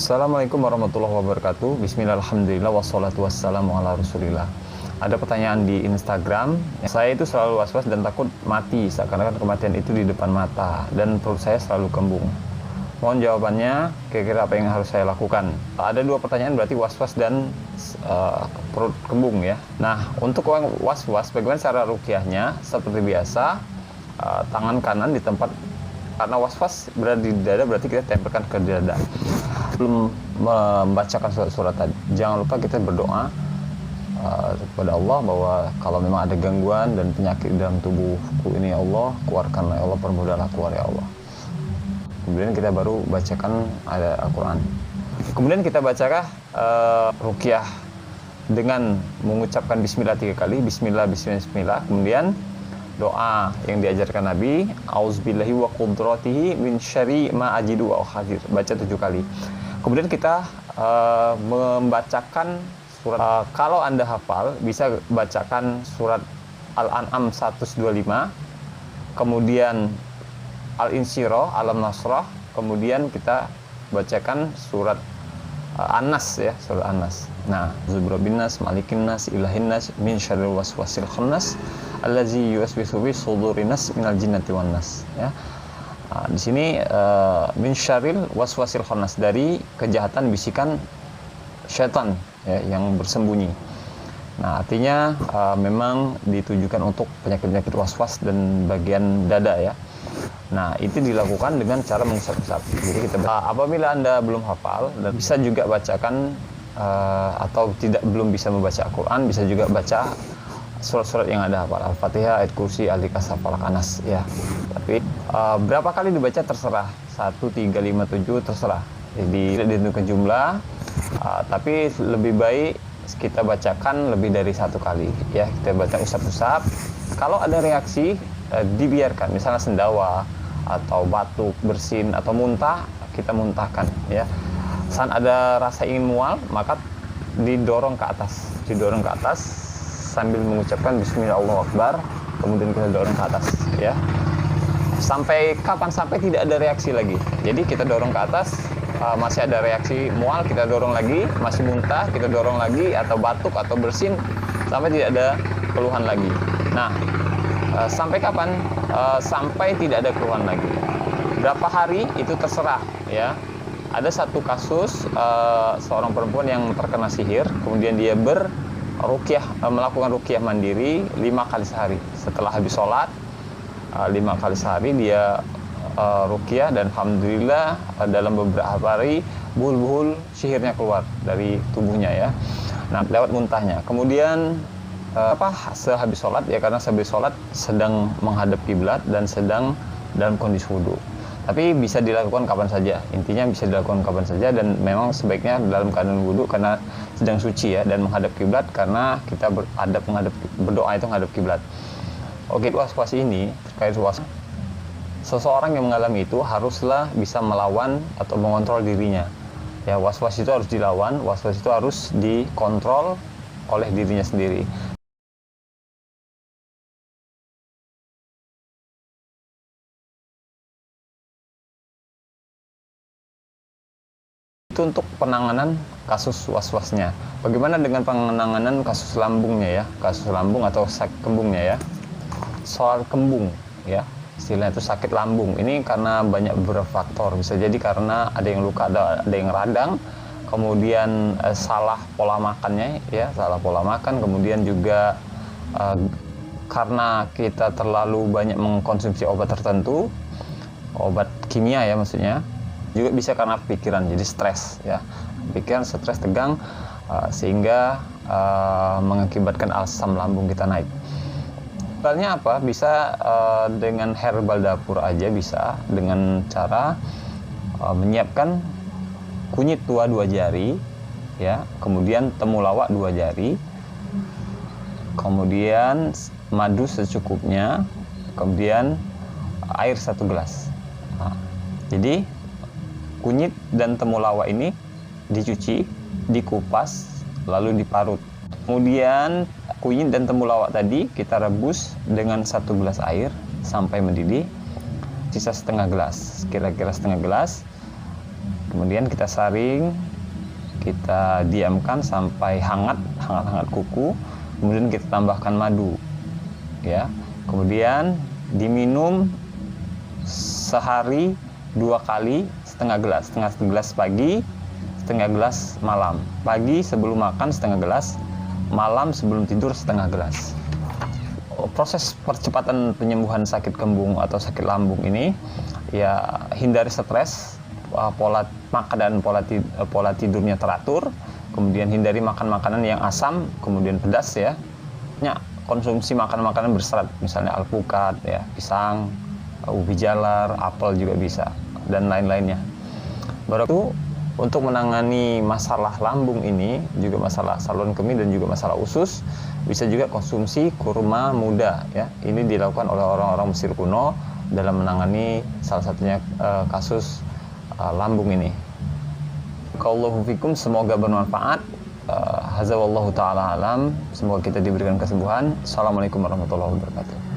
Assalamualaikum warahmatullahi wabarakatuh. Bismillahirrahmanirrahim. Wassalatu wassalamu ala rasulillah. Ada pertanyaan di Instagram. Saya itu selalu was-was dan takut mati, seakan-akan kematian itu di depan mata, dan perut saya selalu kembung. Mohon jawabannya, kira-kira apa yang harus saya lakukan? Ada dua pertanyaan, berarti was-was dan perut kembung ya. Nah, untuk orang was-was, bagaimana cara ruqyahnya? Seperti biasa, tangan kanan di tempat, karena was-was berada di dada, berarti kita tempelkan ke dada. Belum membacakan surat-surat tadi, jangan lupa kita berdoa kepada Allah bahwa kalau memang ada gangguan dan penyakit di dalam tubuhku ini, ya Allah, keluarkanlah, ya Allah, permudahlah keluar, ya Allah. Kemudian kita baru bacakan ada Al-Quran. Kemudian kita bacakan ruqyah dengan mengucapkan bismillah 3 kali, bismillah, bismillah, bismillah. Kemudian doa yang diajarkan Nabi, auzubillahi wa qudratihi min syarri ma ajidu wa hadir, baca 7 kali. Kemudian kita membacakan surat, kalau Anda hafal bisa bacakan surat Al-An'am 125, kemudian Al-Insyirah, Alam-Nasrah, kemudian kita bacakan surat An-Nas ya, surat An-Nas. Nah, Zubrabinnas, Malikinnas, Ilahinnas, min syarril waswasil khannas, allazi yuwaswisu fi sudurinas minal jinnati wan nas ya. Nah, di sini min syarril waswasil khannas, dari kejahatan bisikan syaitan ya, yang bersembunyi. Nah, artinya memang ditujukan untuk penyakit-penyakit waswas dan bagian dada ya. Nah, itu dilakukan dengan cara mengusap-usap. Jadi kita apabila Anda belum hafal, dan bisa juga bacakan atau belum bisa membaca Al-Quran, bisa juga baca surat-surat yang ada hafal, Al-Fatihah, Ayat Kursi, Al-Ikhlas, Falaq, An-Nas ya. Tapi berapa kali dibaca terserah, 1, 3, 5, 7 terserah. Jadi tidak ditentukan jumlah, tapi lebih baik kita bacakan lebih dari 1 kali ya. Kita baca usap-usap. Kalau ada reaksi, dibiarkan, misalnya sendawa atau batuk, bersin atau muntah, kita muntahkan ya. Saat ada rasa ingin mual, maka didorong ke atas sambil mengucapkan bismillah Allahu akbar, kemudian kita dorong ke atas ya. Sampai kapan? Sampai tidak ada reaksi lagi. Jadi kita dorong ke atas, masih ada reaksi mual, kita dorong lagi, masih muntah, kita dorong lagi, atau batuk atau bersin sampai tidak ada keluhan lagi. Nah, sampai kapan? Sampai tidak ada keluhan lagi. Berapa hari itu terserah ya. Ada satu kasus seorang perempuan yang terkena sihir, kemudian dia melakukan ruqyah mandiri 5 kali sehari. Setelah habis sholat 5 kali sehari dia ruqyah, dan alhamdulillah dalam beberapa hari buhul-buhul sihirnya keluar dari tubuhnya ya. Nah, lewat muntahnya. Kemudian sehabis sholat ya, karena sehabis sholat sedang menghadap kiblat dan sedang dalam kondisi wudhu. Tapi bisa dilakukan kapan saja, intinya bisa dilakukan kapan saja, dan memang sebaiknya dalam keadaan wudhu karena sedang suci ya, dan menghadap kiblat karena kita berdoa itu menghadap kiblat. Oke, was-was ini terkait was, seseorang yang mengalami itu haruslah bisa melawan atau mengontrol dirinya ya. Was-was itu harus dilawan, was-was itu harus dikontrol oleh dirinya sendiri. Itu untuk penanganan kasus was-wasnya. Bagaimana dengan penanganan kasus lambungnya ya, kasus lambung atau sakit kembungnya ya. Soal kembung ya, istilahnya itu sakit lambung. Ini karena banyak beberapa faktor. Bisa jadi karena ada yang luka, ada yang radang, kemudian salah pola makannya ya, salah pola makan, kemudian juga karena kita terlalu banyak mengkonsumsi obat tertentu, obat kimia ya maksudnya. Juga bisa karena pikiran, jadi stres ya, pikiran, stres, tegang, sehingga mengakibatkan asam lambung kita naik. Caranya apa? Bisa dengan herbal dapur aja, bisa dengan cara menyiapkan kunyit tua 2 jari ya, kemudian temulawak 2 jari, kemudian madu secukupnya, kemudian air 1 gelas. Nah, jadi kunyit dan temulawak ini dicuci, dikupas, lalu diparut. Kemudian kunyit dan temulawak tadi kita rebus dengan 1 gelas air sampai mendidih, sisa setengah gelas, kira-kira setengah gelas. Kemudian kita saring, kita diamkan sampai hangat kuku. Kemudian kita tambahkan madu, ya. Kemudian diminum sehari 2 kali, setengah gelas pagi, setengah gelas malam. Pagi sebelum makan setengah gelas, malam sebelum tidur setengah gelas. Proses percepatan penyembuhan sakit kembung atau sakit lambung ini, ya, hindari stres, pola makan dan pola tidurnya teratur, kemudian hindari makan makanan yang asam, kemudian pedas, ya. Konsumsi makanan-makanan berserat, misalnya alpukat, ya, pisang, ubi jalar, apel juga bisa, dan lain-lainnya. Baru itu, untuk menangani masalah lambung ini, juga masalah saluran kemih dan juga masalah usus, bisa juga konsumsi kurma muda, ya. Ini dilakukan oleh orang-orang Mesir kuno dalam menangani salah satunya kasus lambung ini. Barakallahu fikum, semoga bermanfaat. Hadza wallahu taala alam. Semoga kita diberikan kesembuhan. Assalamualaikum warahmatullahi wabarakatuh.